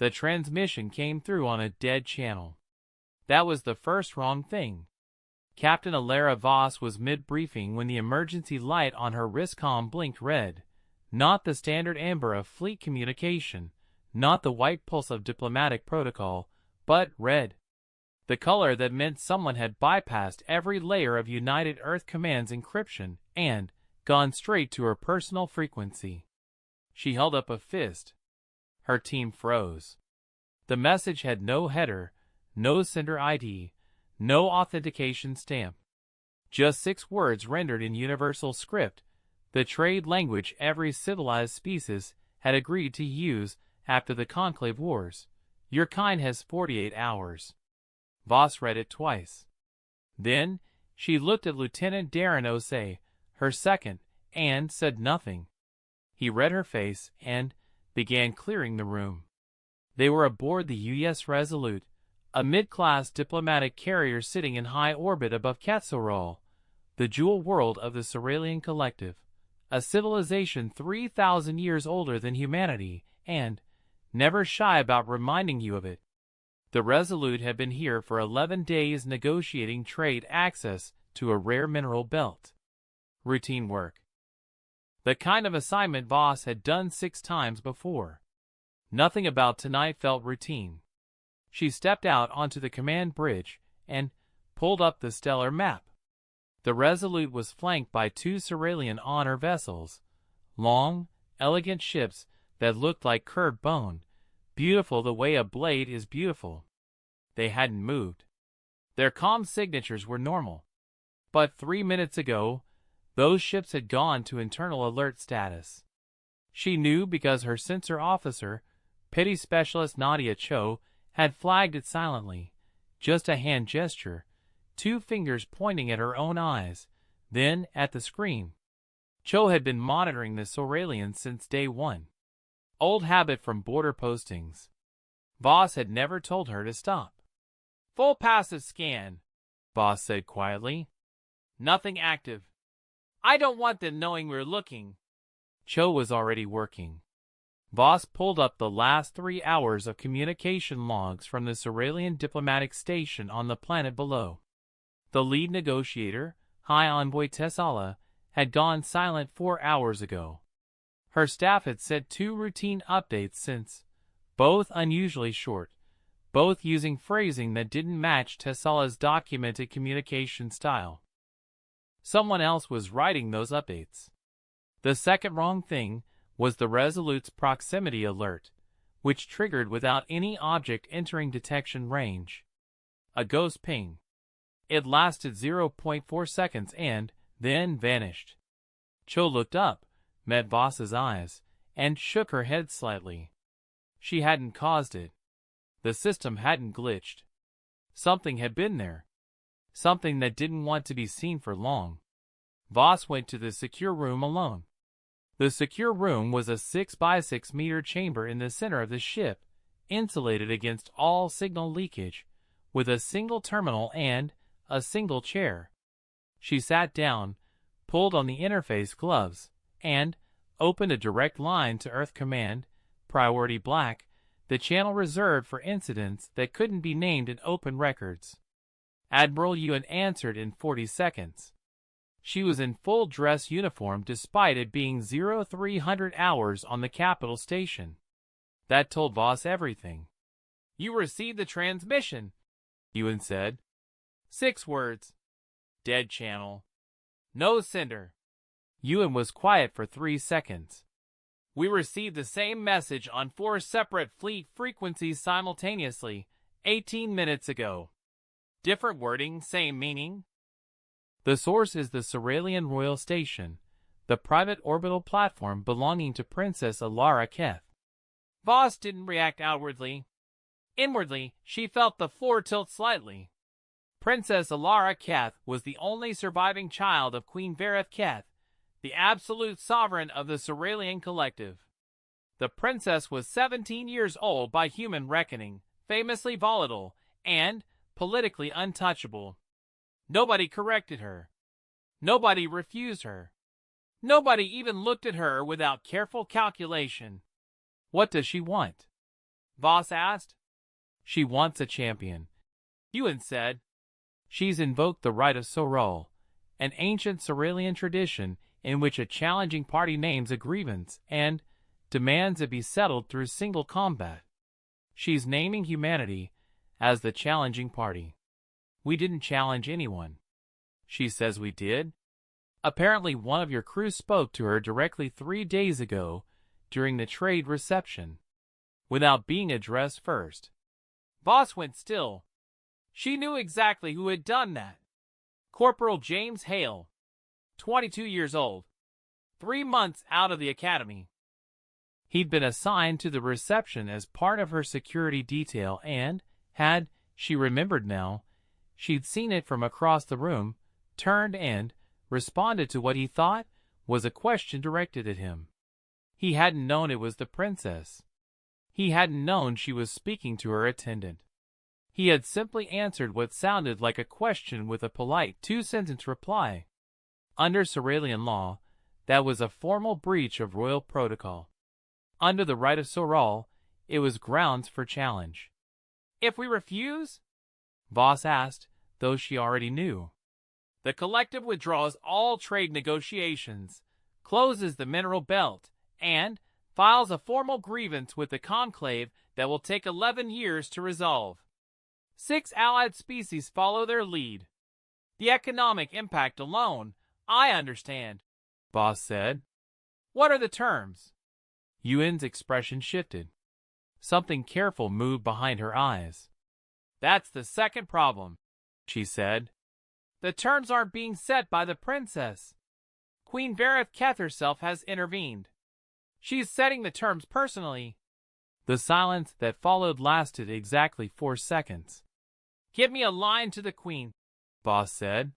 The transmission came through on a dead channel. That was the first wrong thing. Captain Alara Voss was mid-briefing when the emergency light on her wristcom blinked red. Not the standard amber of fleet communication, not the white pulse of diplomatic protocol, but red. The color that meant someone had bypassed every layer of United Earth Command's encryption and gone straight to her personal frequency. She held up a fist. Her team froze. The message had no header, no sender ID, no authentication stamp. Just 6 words rendered in universal script, the trade language every civilized species had agreed to use after the Conclave Wars. Your kind has 48 hours. Voss read it twice. Then she looked at Lieutenant Darren Osei, her second, and said nothing. He read her face and began clearing the room. They were aboard the U.S. Resolute, a mid-class diplomatic carrier sitting in high orbit above Quetzalcoatl, the jewel world of the Cerealian Collective, a civilization 3,000 years older than humanity, and never shy about reminding you of it. The Resolute had been here for 11 days negotiating trade access to a rare mineral belt. Routine work. The kind of assignment Voss had done 6 times before. Nothing about tonight felt routine. She stepped out onto the command bridge and pulled up the stellar map. The Resolute was flanked by 2 Cerealian honor vessels, long, elegant ships that looked like curved bone, beautiful the way a blade is beautiful. They hadn't moved. Their comm signatures were normal. But 3 minutes ago, those ships had gone to internal alert status. She knew because her sensor officer, Petty Specialist Nadia Cho, had flagged it silently, just a hand gesture, 2 fingers pointing at her own eyes, then at the screen. Cho had been monitoring the Cerealians since day 1. Old habit from border postings. Voss had never told her to stop. "Full passive scan," Voss said quietly. "Nothing active. I don't want them knowing we're looking." Cho was already working. Voss pulled up the last 3 hours of communication logs from the Cerealian diplomatic station on the planet below. The lead negotiator, High Envoy Tessala, had gone silent 4 hours ago. Her staff had sent 2 routine updates since, both unusually short, both using phrasing that didn't match Tessala's documented communication style. Someone else was writing those updates. The second wrong thing was the Resolute's proximity alert, which triggered without any object entering detection range. A ghost ping. It lasted 0.4 seconds and then vanished. Cho looked up, met Voss's eyes, and shook her head slightly. She hadn't caused it. The system hadn't glitched. Something had been there. Something that didn't want to be seen for long. Voss went to the secure room alone. The secure room was a 6 by 6 meter chamber in the center of the ship, insulated against all signal leakage, with a single terminal and a single chair. She sat down, pulled on the interface gloves, and opened a direct line to Earth Command, Priority Black, the channel reserved for incidents that couldn't be named in open records. Admiral Yuan answered in 40 seconds. She was in full dress uniform despite it being 0300 hours on the capital station. That told Voss everything. "You received the transmission," Yuan said. 6 words. Dead channel. No sender. Yuan was quiet for 3 seconds. "We received the same message on 4 separate fleet frequencies simultaneously, 18 minutes ago. Different wording, same meaning." The source is the Cerealian Royal Station, the private orbital platform belonging to Princess Alara Keth. Voss didn't react outwardly. Inwardly, she felt the floor tilt slightly. Princess Alara Keth was the only surviving child of Queen Vareth Keth, the absolute sovereign of the Cerealian Collective. The princess was 17 years old by human reckoning, famously volatile, and politically untouchable. Nobody corrected her. Nobody refused her. Nobody even looked at her without careful calculation. What does she want? Voss asked. She wants a champion, Ewan said. She's invoked the right of Sorol, an ancient Cerealian tradition in which a challenging party names a grievance and demands it be settled through single combat. She's naming humanity as the challenging party. We didn't challenge anyone. She says we did. Apparently one of your crew spoke to her directly 3 days ago during the trade reception, without being addressed first. Voss went still. She knew exactly who had done that. Corporal James Hale, 22 years old, 3 months out of the academy. He'd been assigned to the reception as part of her security detail and had, she remembered now, she'd seen it from across the room, turned and responded to what he thought was a question directed at him. He hadn't known it was the princess. He hadn't known she was speaking to her attendant. He had simply answered what sounded like a question with a polite 2-sentence reply. Under Cerealian law, that was a formal breach of royal protocol. Under the right of Sorol, it was grounds for challenge. If we refuse? Voss asked, though she already knew. The collective withdraws all trade negotiations, closes the mineral belt, and files a formal grievance with the conclave that will take 11 years to resolve. 6 allied species follow their lead. The economic impact alone, I understand, Voss said. What are the terms? Ewan's expression shifted. Something careful moved behind her eyes. That's the second problem, she said. The terms aren't being set by the princess. Queen Vareth Keth herself has intervened. She's setting the terms personally. The silence that followed lasted exactly 4 seconds. Give me a line to the queen, Voss said.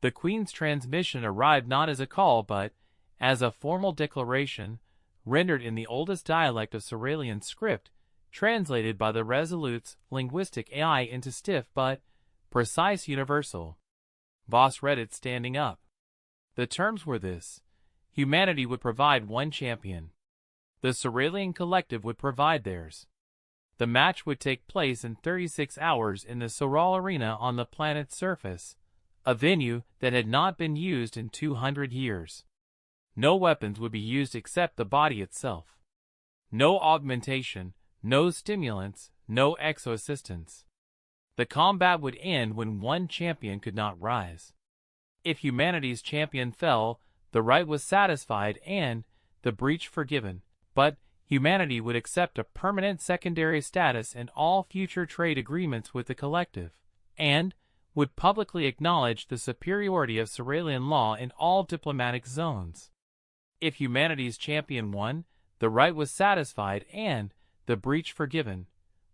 The queen's transmission arrived not as a call but as a formal declaration, rendered in the oldest dialect of Cerealian script, translated by the Resolute's linguistic AI into stiff but precise universal. Voss read it standing up. The terms were this. Humanity would provide 1 champion. The Cerealian collective would provide theirs. The match would take place in 36 hours in the Sorol Arena on the planet's surface, a venue that had not been used in 200 years. No weapons would be used except the body itself. No augmentation, no stimulants, no exo-assistance. The combat would end when 1 champion could not rise. If humanity's champion fell, the right was satisfied and the breach forgiven, but humanity would accept a permanent secondary status in all future trade agreements with the collective, and would publicly acknowledge the superiority of Cerealian law in all diplomatic zones. If humanity's champion won, the right was satisfied and the breach forgiven,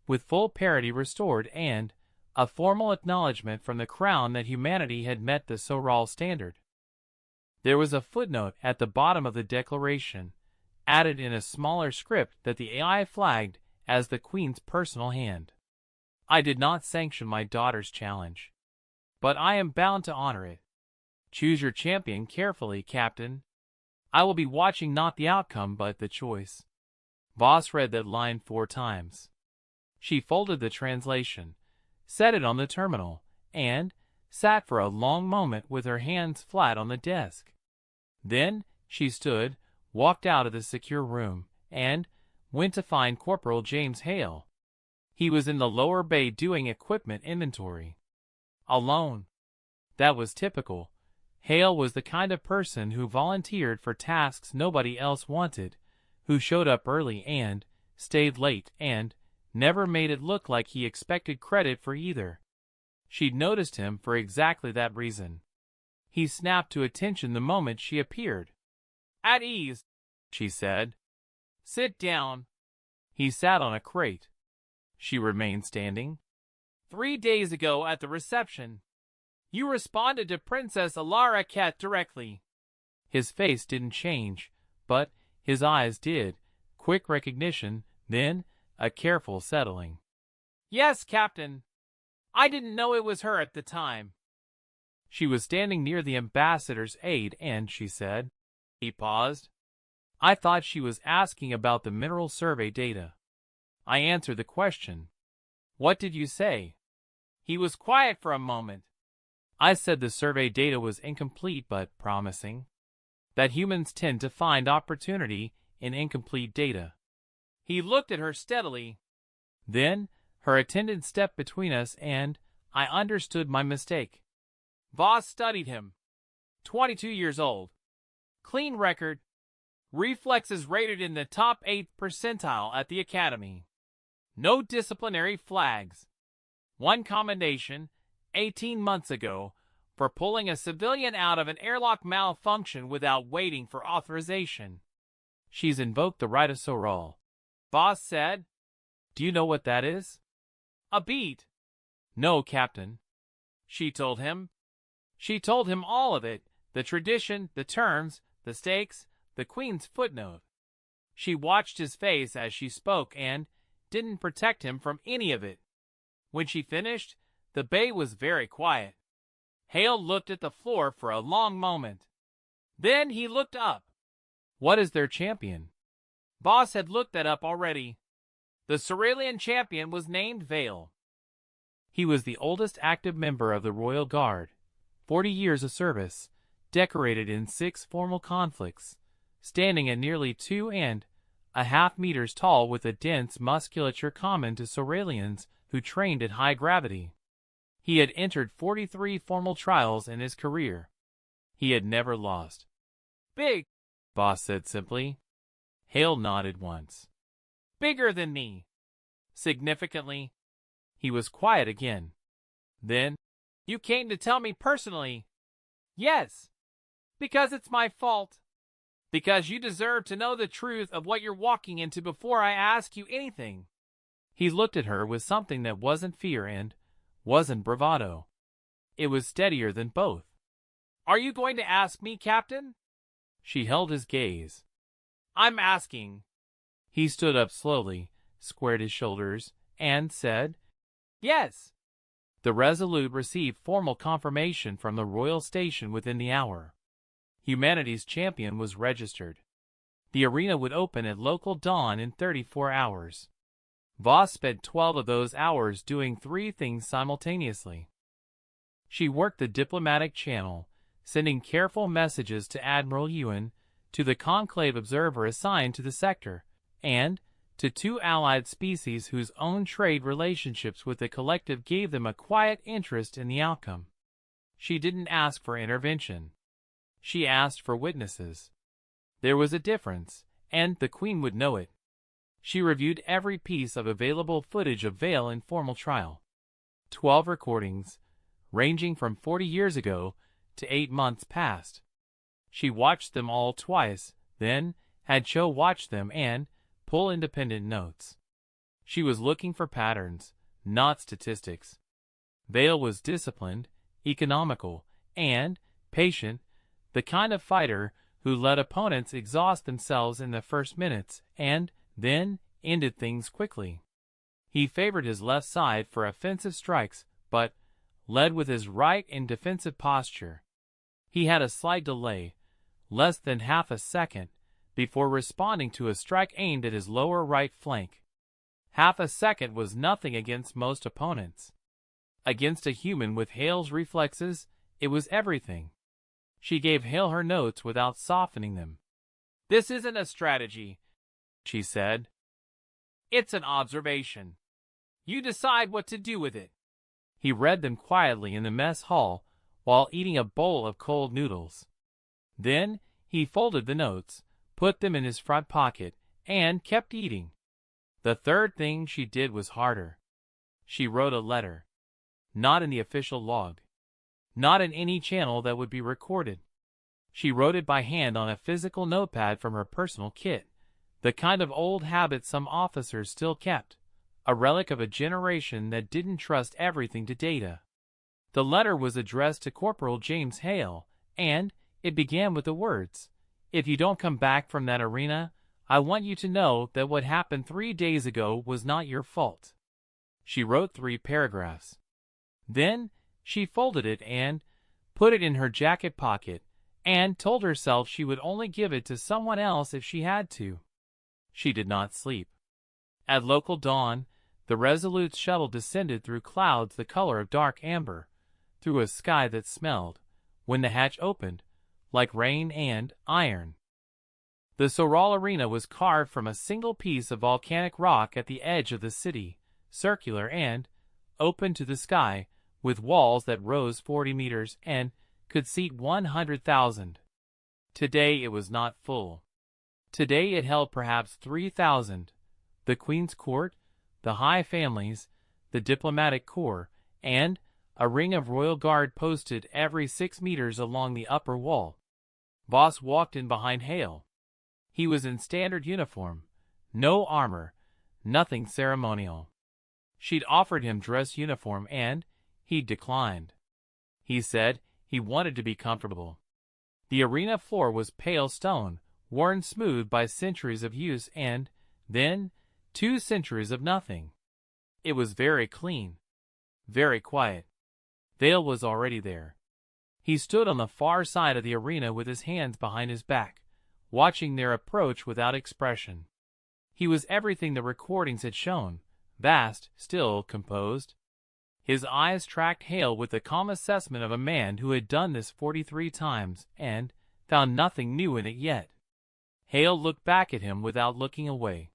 with full parity restored and a formal acknowledgement from the crown that humanity had met the Sorol standard. There was a footnote at the bottom of the declaration, added in a smaller script that the AI flagged as the Queen's personal hand. I did not sanction my daughter's challenge, but I am bound to honor it. Choose your champion carefully, Captain. I will be watching not the outcome but the choice. Voss read that line 4 times. She folded the translation, set it on the terminal, and sat for a long moment with her hands flat on the desk. Then she stood, walked out of the secure room, and went to find Corporal James Hale. He was in the lower bay doing equipment inventory. Alone. That was typical. Hale was the kind of person who volunteered for tasks nobody else wanted, who showed up early and stayed late and never made it look like he expected credit for either. She'd noticed him for exactly that reason. He snapped to attention the moment she appeared. At ease, she said. Sit down. He sat on a crate. She remained standing. 3 days ago at the reception, you responded to Princess Alara Ket directly. His face didn't change, but his eyes did. Quick recognition, then a careful settling. Yes, Captain. I didn't know it was her at the time. She was standing near the ambassador's aide and she said. He paused. I thought she was asking about the mineral survey data. I answered the question. What did you say? He was quiet for a moment. I said the survey data was incomplete but promising. That humans tend to find opportunity in incomplete data. He looked at her steadily. Then, her attendant stepped between us and I understood my mistake. Voss studied him. 22 years old. Clean record. Reflexes rated in the top 8th percentile at the academy. No disciplinary flags. One commendation, 18 months ago, for pulling a civilian out of an airlock malfunction without waiting for authorization. She's invoked the right of Sorol. Voss said. Do you know what that is? A beat. No, Captain. She told him. She told him all of it, the tradition, the terms, the stakes, the Queen's footnote. She watched his face as she spoke and didn't protect him from any of it. When she finished, the bay was very quiet. Hale looked at the floor for a long moment. Then he looked up. What is their champion? Voss had looked that up already. The Cerealian champion was named Vale. He was the oldest active member of the Royal Guard, 40 years of service, decorated in 6 formal conflicts, standing at nearly 2.5 meters tall with a dense musculature common to Cerealians who trained at high gravity. He had entered 43 formal trials in his career. He had never lost. Big, Voss said simply. Hale nodded once. Bigger than me. Significantly. He was quiet again. Then, you came to tell me personally. Yes. Because it's my fault. Because you deserve to know the truth of what you're walking into before I ask you anything. He looked at her with something that wasn't fear and wasn't bravado. It was steadier than both. Are you going to ask me, Captain? She held his gaze. I'm asking. He stood up slowly, squared his shoulders, and said, Yes. The Resolute received formal confirmation from the Royal Station within the hour. Humanity's champion was registered. The arena would open at local dawn in 34 hours. Voss spent 12 of those hours doing 3 things simultaneously. She worked the diplomatic channel, sending careful messages to Admiral Ewan, to the conclave observer assigned to the sector, and to 2 allied species whose own trade relationships with the collective gave them a quiet interest in the outcome. She didn't ask for intervention. She asked for witnesses. There was a difference, and the Queen would know it. She reviewed every piece of available footage of Vale in formal trial. 12 recordings, ranging from 40 years ago to 8 months past. She watched them all twice, then had Cho watch them and pull independent notes. She was looking for patterns, not statistics. Vale was disciplined, economical, and patient, the kind of fighter who let opponents exhaust themselves in the first minutes and then ended things quickly. He favored his left side for offensive strikes, but led with his right in defensive posture. He had a slight delay, less than half a second, before responding to a strike aimed at his lower right flank. Half a second was nothing against most opponents. Against a human with Hale's reflexes, it was everything. She gave Hale her notes without softening them. This isn't a strategy, she said. It's an observation. You decide what to do with it. He read them quietly in the mess hall while eating a bowl of cold noodles. Then he folded the notes, put them in his front pocket, and kept eating. The third thing she did was harder. She wrote a letter. Not in the official log. Not in any channel that would be recorded. She wrote it by hand on a physical notepad from her personal kit, the kind of old habit some officers still kept, a relic of a generation that didn't trust everything to data. The letter was addressed to Corporal James Hale, and it began with the words, "If you don't come back from that arena, I want you to know that what happened 3 days ago was not your fault." She wrote 3 paragraphs. Then she folded it and put it in her jacket pocket and told herself she would only give it to someone else if she had to. She did not sleep. At local dawn, the Resolute's shuttle descended through clouds the color of dark amber, through a sky that smelled, when the hatch opened, like rain and iron. The Soral Arena was carved from a single piece of volcanic rock at the edge of the city, circular and open to the sky, with walls that rose 40 meters and could seat 100,000. Today it was not full. Today it held perhaps 3,000. The Queen's Court, the High Families, the Diplomatic Corps, and a ring of royal guard posted every 6 meters along the upper wall. Voss walked in behind Hale. He was in standard uniform, no armor, nothing ceremonial. She'd offered him dress uniform and he'd declined. He said he wanted to be comfortable. The arena floor was pale stone, worn smooth by centuries of use and, then, 2 centuries of nothing. It was very clean, very quiet. Vale was already there. He stood on the far side of the arena with his hands behind his back, watching their approach without expression. He was everything the recordings had shown, vast, still, composed. His eyes tracked Hale with the calm assessment of a man who had done this 43 times and found nothing new in it yet. Hale looked back at him without looking away.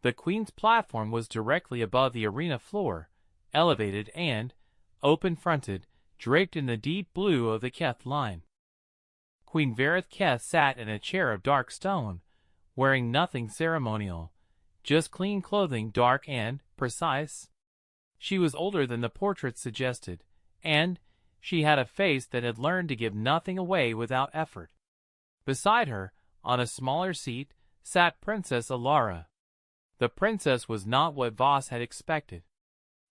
The Queen's platform was directly above the arena floor, elevated and open-fronted, draped in the deep blue of the Keth line. Queen Varith Keth sat in a chair of dark stone, wearing nothing ceremonial, just clean clothing, dark and precise. She was older than the portrait suggested, and she had a face that had learned to give nothing away without effort. Beside her, on a smaller seat, sat Princess Alara. The princess was not what Voss had expected.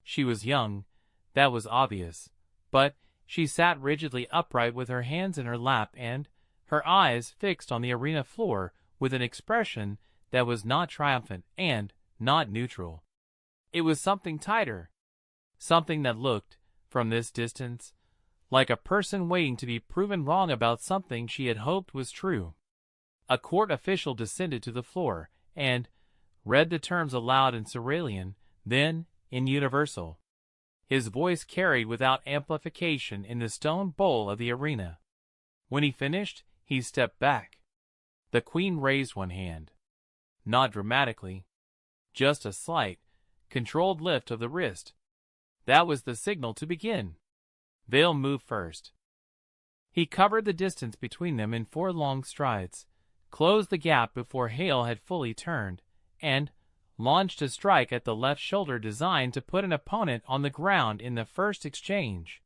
She was young, that was obvious, but she sat rigidly upright with her hands in her lap and her eyes fixed on the arena floor with an expression that was not triumphant and not neutral. It was something tighter, something that looked, from this distance, like a person waiting to be proven wrong about something she had hoped was true. A court official descended to the floor and read the terms aloud in Cerealian, then in Universal. His voice carried without amplification in the stone bowl of the arena. When he finished, he stepped back. The Queen raised one hand. Not dramatically. Just a slight, controlled lift of the wrist. That was the signal to begin. Vale moved first. He covered the distance between them in 4 long strides, closed the gap before Hale had fully turned, and launched a strike at the left shoulder designed to put an opponent on the ground in the first exchange.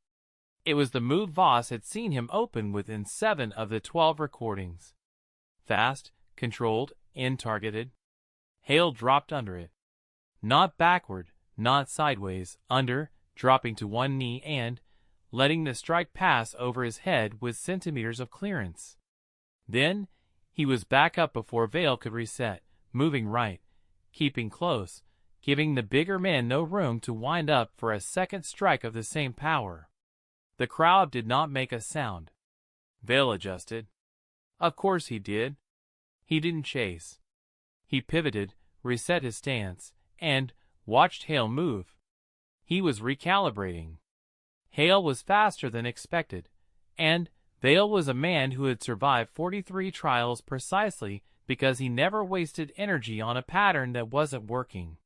It was the move Voss had seen him open within 7 of the 12 recordings. Fast, controlled, and targeted. Hale dropped under it. Not backward, not sideways, under, dropping to one knee and letting the strike pass over his head with centimeters of clearance. Then he was back up before Vale could reset, moving right, keeping close, giving the bigger man no room to wind up for a second strike of the same power. The crowd did not make a sound. Vale adjusted. Of course he did. He didn't chase. He pivoted, reset his stance, and watched Hale move. He was recalibrating. Hale was faster than expected, and Vale was a man who had survived 43 trials precisely because he never wasted energy on a pattern that wasn't working.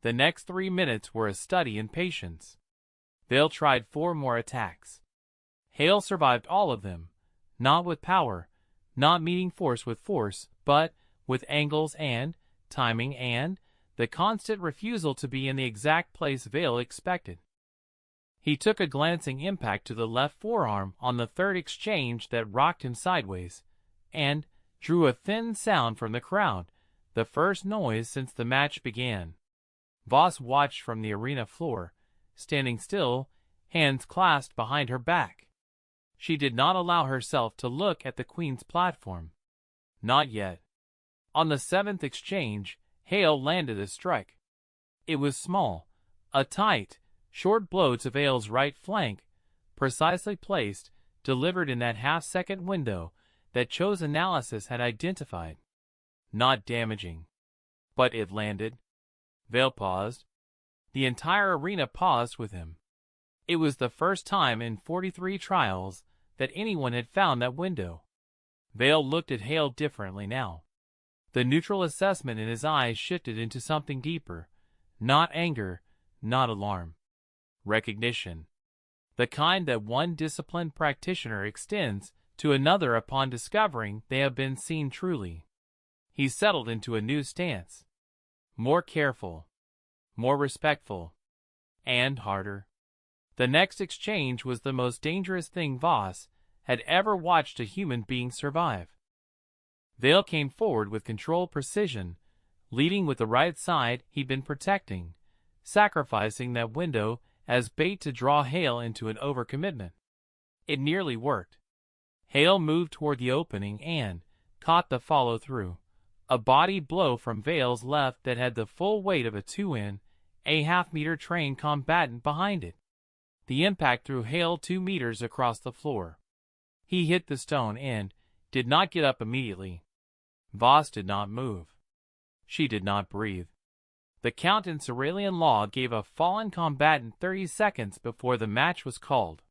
The next 3 minutes were a study in patience. Vale tried 4 more attacks. Hale survived all of them, not with power, not meeting force with force, but with angles and timing and the constant refusal to be in the exact place Vale expected. He took a glancing impact to the left forearm on the 3rd exchange that rocked him sideways, and drew a thin sound from the crowd, the first noise since the match began. Voss watched from the arena floor, standing still, hands clasped behind her back. She did not allow herself to look at the Queen's platform. Not yet. On the 7th exchange, Hale landed a strike. It was small, a tight, short blow to Vale's right flank, precisely placed, delivered in that half-second window that Cho's analysis had identified. Not damaging. But it landed. Vale paused. The entire arena paused with him. It was the first time in 43 trials that anyone had found that window. Vale looked at Hale differently now. The neutral assessment in his eyes shifted into something deeper. Not anger, not alarm. Recognition. The kind that one disciplined practitioner extends to another upon discovering they have been seen truly. He settled into a new stance. More careful. More respectful. And harder. The next exchange was the most dangerous thing Voss had ever watched a human being survive. Vale came forward with controlled precision, leading with the right side he'd been protecting, sacrificing that window as bait to draw Hale into an overcommitment. It nearly worked. Hale moved toward the opening and caught the follow-through, a body blow from Vale's left that had the full weight of a 2.5-meter trained combatant behind it. The impact threw Hale 2 meters across the floor. He hit the stone and did not get up immediately. Voss did not move. She did not breathe. The count in Cerealian law gave a fallen combatant 30 seconds before the match was called.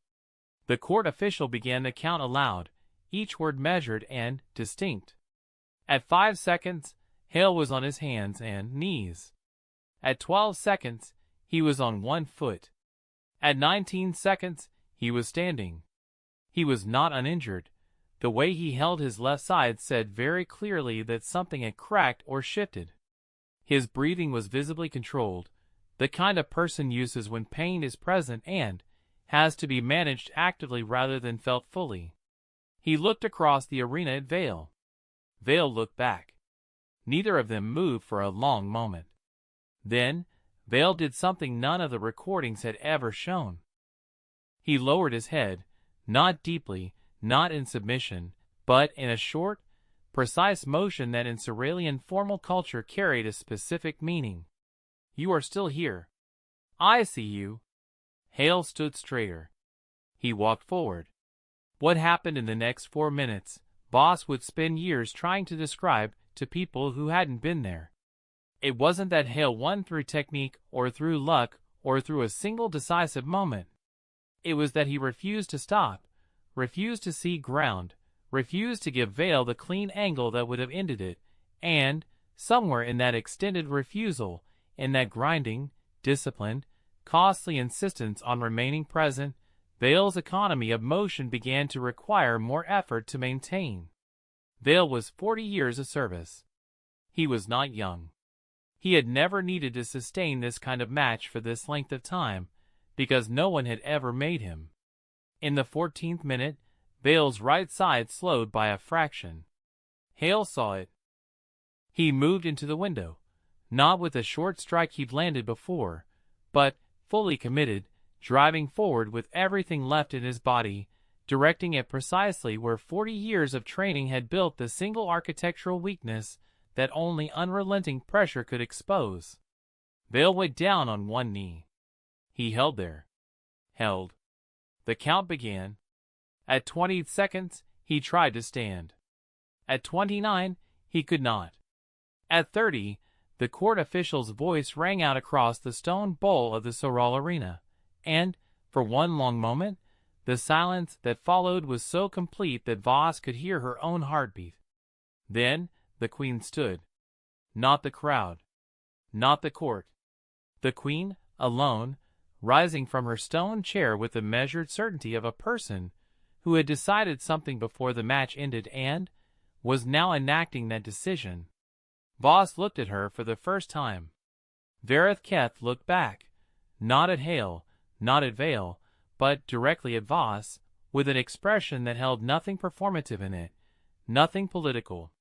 The court official began to count aloud, each word measured and distinct. At 5 seconds, Hale was on his hands and knees. At 12 seconds, he was on 1 foot. At 19 seconds, he was standing. He was not uninjured. The way he held his left side said very clearly that something had cracked or shifted. His breathing was visibly controlled, the kind a person uses when pain is present and has to be managed actively rather than felt fully. He looked across the arena at Vale. Vale looked back. Neither of them moved for a long moment. Then, Vale did something none of the recordings had ever shown. He lowered his head, not deeply, not in submission, but in a short, precise motion that in Cerealian formal culture carried a specific meaning. "You are still here. I see you." Hale stood straighter. He walked forward. What happened in the next 4 minutes, Voss would spend years trying to describe to people who hadn't been there. It wasn't that Hale won through technique or through luck or through a single decisive moment. It was that he refused to stop, refused to see ground, refused to give Vale the clean angle that would have ended it, and, somewhere in that extended refusal, in that grinding, disciplined, costly insistence on remaining present, Vale's economy of motion began to require more effort to maintain. Vale was 40 years of service. He was not young. He had never needed to sustain this kind of match for this length of time, because no one had ever made him. In the 14th minute, Vale's right side slowed by a fraction. Hale saw it. He moved into the window, not with the short strike he'd landed before, but, fully committed, driving forward with everything left in his body, directing it precisely where 40 years of training had built the single architectural weakness that only unrelenting pressure could expose. Vale went down on one knee. He held there. Held. The count began. At 20 seconds, he tried to stand. At 29, he could not. At 30, the court official's voice rang out across the stone bowl of the Sorrel Arena, and, for one long moment, the silence that followed was so complete that Voss could hear her own heartbeat. Then, the Queen stood. Not the crowd. Not the court. The Queen, alone, rising from her stone chair with the measured certainty of a person who had decided something before the match ended and was now enacting that decision. Voss looked at her for the first time. Vareth Keth looked back, not at Hale, not at Vale, but directly at Voss, with an expression that held nothing performative in it, nothing political.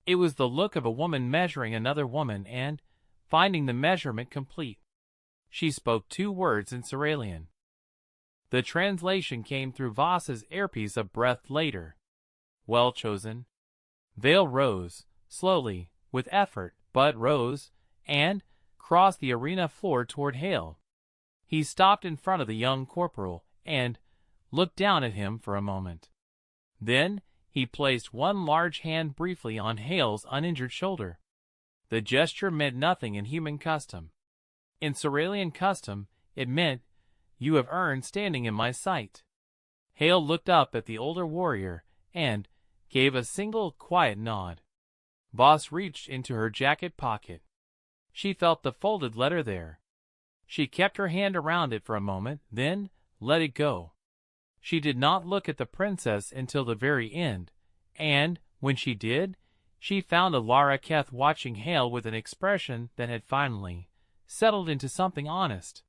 It was the look of a woman measuring another woman and finding the measurement complete. She spoke 2 words in Cerealian. The translation came through Voss's earpiece a breath later. Well chosen. Vale rose, slowly, with effort, but rose, and crossed the arena floor toward Hale. He stopped in front of the young corporal, and looked down at him for a moment. Then he placed one large hand briefly on Hale's uninjured shoulder. The gesture meant nothing in human custom, In Cerealian custom, it meant, "You have earned standing in my sight." Hale looked up at the older warrior and gave a single quiet nod. Voss reached into her jacket pocket. She felt the folded letter there. She kept her hand around it for a moment, then let it go. She did not look at the princess until the very end, and, when she did, she found Alara Keth watching Hale with an expression that had finally settled into something honest.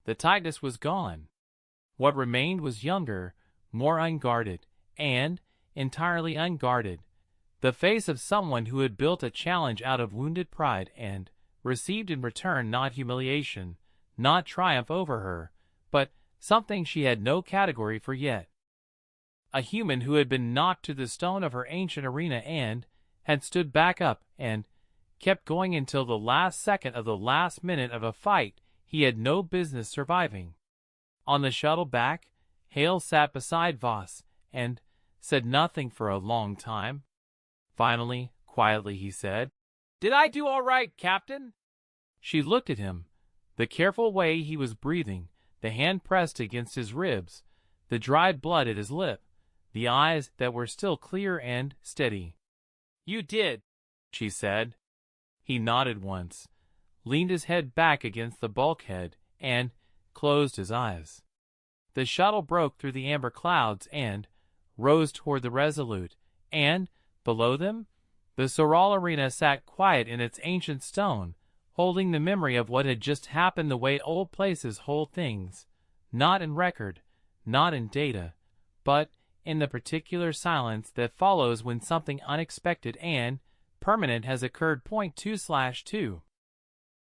The tightness was gone. What remained was younger, more unguarded, and entirely unguarded. The face of someone who had built a challenge out of wounded pride and received in return not humiliation, not triumph over her, but something she had no category for yet. A human who had been knocked to the stone of her ancient arena and had stood back up and kept going until the last second of the last minute of a fight he had no business surviving. On the shuttle back, Hale sat beside Voss and said nothing for a long time. Finally, quietly he said, "Did I do all right, Captain?" She looked at him. The careful way he was breathing, the hand pressed against his ribs, the dried blood at his lip, the eyes that were still clear and steady. "You did," she said. He nodded once, leaned his head back against the bulkhead, and closed his eyes. The shuttle broke through the amber clouds and rose toward the Resolute, and, below them, the Soral Arena sat quiet in its ancient stone, holding the memory of what had just happened the way old places hold things, not in record, not in data, but in the particular silence that follows when something unexpected and permanent has occurred. 2/2